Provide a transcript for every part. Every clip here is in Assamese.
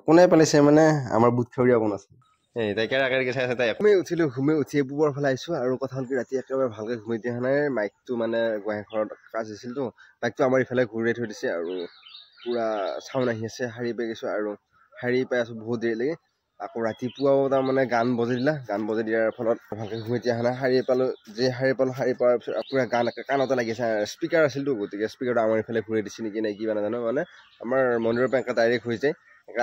কোনে পেলাইছে মানে আমাৰ বুট খাউৰীয়া কোন আছে এই তাইকে আগাৰিকে চাই আছে তাই ঘুমে উঠিলো ঘুমে উঠি বুবৰ ফালে আহিছো আৰু কথা হ'ল কি ৰাতি একেবাৰে ভালকে ঘুমাই দিয়া নাই মাইকটো মানে গুৱাহাটী ঘৰত কাজ হৈছিলতো মাইকটো আমাৰ ইফালে ঘূৰাই থৈ দিছে আৰু পুৰা চাউণ্ড আহি আছে শাৰী পাই গৈছো আৰু শাৰী পাই আছো বহুত দেৰিলৈকে আকৌ ৰাতিপুৱাও তাৰমানে গান বজাই দিলা গান বজাই দিয়াৰ ফলত ভালকে ঘুমাই দিয়া নাই শাৰী পালো যে শাৰী পালো শাৰী পোৱাৰ পিছত পুৰা গান কাণতে লাগিছে স্পীকাৰ আছিলতো গতিকে স্পীকাৰটো আমাৰ ইফালে ঘূৰাই দিছে নেকি নে কিবা নাজানো মানে আমাৰ মন্দিৰৰ পৰা ডাইৰেক্ট হৈ যায়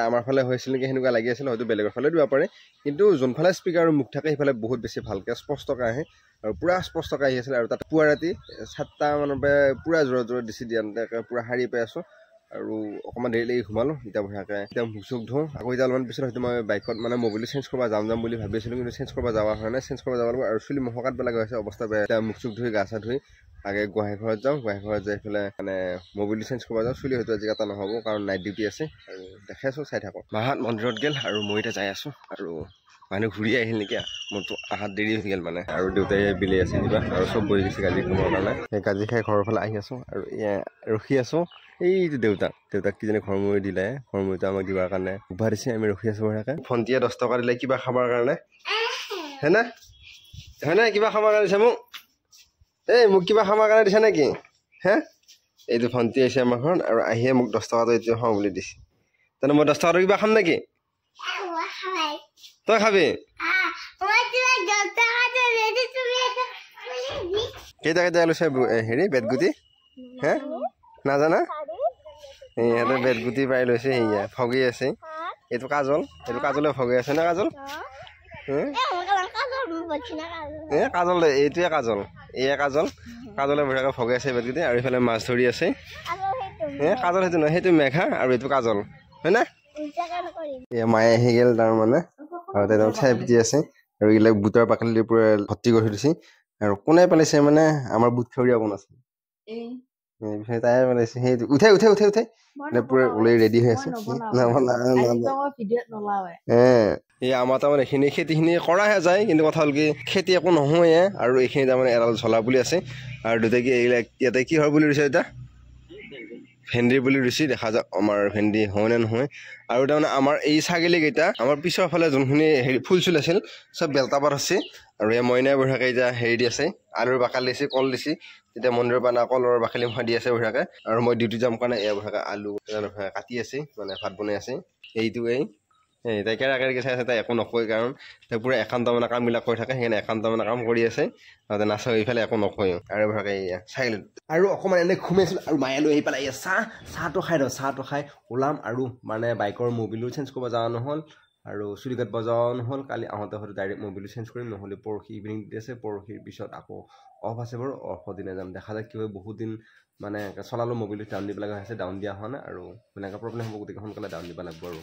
আমাৰ ফালে হৈছিল নেকি সেনেকুৱা লাগি আছিল হয়তো বেলেগৰ ফালে দিব পাৰে কিন্তু যোনফালে স্পীকাৰৰ মুখ থাকে সেইফালে বহুত বেছি ভালকে স্পষ্টকৈ আহে আৰু পুৰা স্পষ্টকৈ আহি আছিল আৰু তাত পুৱা ৰাতি 7টা মানৰ পৰা পুৰা জোৰত জোৰত দিছে দিয়া পুৰা শাৰী পাই আছো আৰু অকণমান দেৰিলৈকে ঘুমালো এতিয়া বঢ়িয়াকৈ এতিয়া মুখ চুখ ধুওঁ আকৌ এতিয়া অলপমান পিছত হয়তো মই বাইকত মানে মোবাইলটো চেঞ্জ কৰিব যাম বুলি ভাবিছিলোঁ কিন্তু চেঞ্জ কৰিব যোৱা হোৱা নাই চেঞ্জ কৰিব যাব লাগিব আৰু চুলি মহকাত বেলেগ হৈছে অৱস্থা বেয়া এতিয়া মুখ চুখ ধুই গা চা ধুই আগে গোহাঁই ঘৰত যাওঁ গোহাঁই ঘৰত যাই পেলাই মানে মোবাইলটো চেঞ্জ কৰিব যাওঁ চুলি হয়তো আজি এটা নহ'ব কাৰণ নাইট ডিউটি আছে আৰু দেখাই আছোঁ চাই থাকোঁ মাহঁত মন্দিৰত গ'ল আৰু মই এতিয়া যাই আছোঁ আৰু মানুহ ঘূৰি আহিল নেকি মোৰতো অহাত দেৰি হৈ গ'ল মানে আৰু দেউতাই বিলাই আছে কিবা আৰু চব বহি গৈছে গাজি খাবৰ কাৰণে সেই গাজি খাই ঘৰৰ ফালে আহি আছোঁ আৰু ৰখি আছোঁ এইটো দেউতাক কিজানি ঘৰমূৰি দিলে ঘৰমূৰিটো আমাক দিবৰ কাৰণে উভা দিছে আমি ৰখি আছোঁ বঢ়িয়াকৈ ভণ্টিয়ে 10 টকা দিলে কিবা খাবৰ কাৰণে হয়নে কিবা খাবৰ কাৰণে দিছে মোক এই মোক কিবা খাবৰ কাৰণে দিছে নেকি হে এইটো ভণ্টি আহিছে আমাৰ ঘৰত আৰু আহিয়ে মোক 10 টকাটো এতিয়া খাওঁ বুলি দিছে তেনে মই 10 টকাটো কিবা খাম নেকি তই খাবি কেইটা লৈছে হেৰি বেতগুটি হে নাজানা ইহঁতে বেতগুটি পাই লৈছে সেয়া ফগি আছে এইটো কাজলে ফগি আছে না কাজল কাজল এইটোৱে কাজল এয়া কাজলে বঢ়িয়াকৈ ফগাই আছে বেতগুটি আৰু এইফালে মাছ ধৰি আছে কাজল সেইটো নহয় সেইটো মেঘা আৰু এইটো কাজল হয় না এয়া মায়ে আহি গ'ল তাৰমানে আৰু তাই চাই পিটি আছে আৰু এইবিলাক বুটৰ বাকলি পুৰা ভৰ্তি কৰি দিছে আৰু কোনে পেলাইছে মানে আমাৰ বুট খাউৰীয়া কোন আছে তাই পেলাইছে সেইটো উঠে পুৰা ওলাই ৰেডি হৈ আছে এই আমাৰ তাৰমানে এইখিনি খেতিখিনি কৰাহে যায় কিন্তু কথা হ'ল কি খেতি একো নহয়ে আৰু এইখিনি তাৰমানে এডাল জ্বলা বুলি আছে আৰু দুটাই কি এইবিলাক ইয়াতে কি হয় বুলি দিছে এতিয়া ভেন্দি বুলি ৰুচি দেখা যাওক আমাৰ ভেন্দি হয় নে নহয় আৰু তাৰমানে আমাৰ এই ছাগলীকেইটা আমাৰ পিছৰ ফালে যোনখিনি হেৰি ফুল চুল আছিল চব বেলতাপাত আছে আৰু এই মইনাই বঢ়িয়াকৈ এতিয়া হেৰি দি আছে আলুৰ বাকলি দিছে কল দিছে তেতিয়া মন্দিৰৰ পৰা কলৰ বাকলি মুখা দি আছে বঢ়িয়াকৈ আৰু মই ডিউটি যাম কাৰণে এয়া বঢ়িয়াকৈ আলু কাটি আছে মানে ভাত বনাই আছে এইটোৱেই তাইকে আগাৰিকে চাই আছে তাই একো নকয় কাৰণ তাই পুৰা একান্ত মানে কামবিলাক কৰি থাকে সেইকাৰণে একান্ত মানে কাম কৰি আছে আৰু নাচাও এইফালে একো নকয় আৰু ভালকৈ চাই আৰু অকণমান এনেই ঘুমাইছিলোঁ আৰু মায়ে লৈ আহি পেলাই চাহটো খাই দিওঁ চাহটো খাই ওলাম আৰু মানে বাইকৰ মোবিলো চেঞ্জ কৰিব যোৱা নহ'ল আৰু চুলি কাটিব যোৱা নহ'ল কালি আহোঁতে হয়তো ডাইৰেক্ট মোবিলো চেঞ্জ কৰিম নহ'লে পৰহি ইভিনিং দি আছে পৰহিৰ পিছত আকৌ অফ আছে বাৰু অফৰ দিনা যাম দেখা যায় কি হয় বহুত দিন মানে চলালোঁ মোবিলটো ডাউন দিব লগা হৈছে ডাউন দিয়া হোৱা নাই আৰু এনেকুৱা প্ৰব্লেম হ'ব গতিকে সোনকালে ডাউন দিব লাগিব আৰু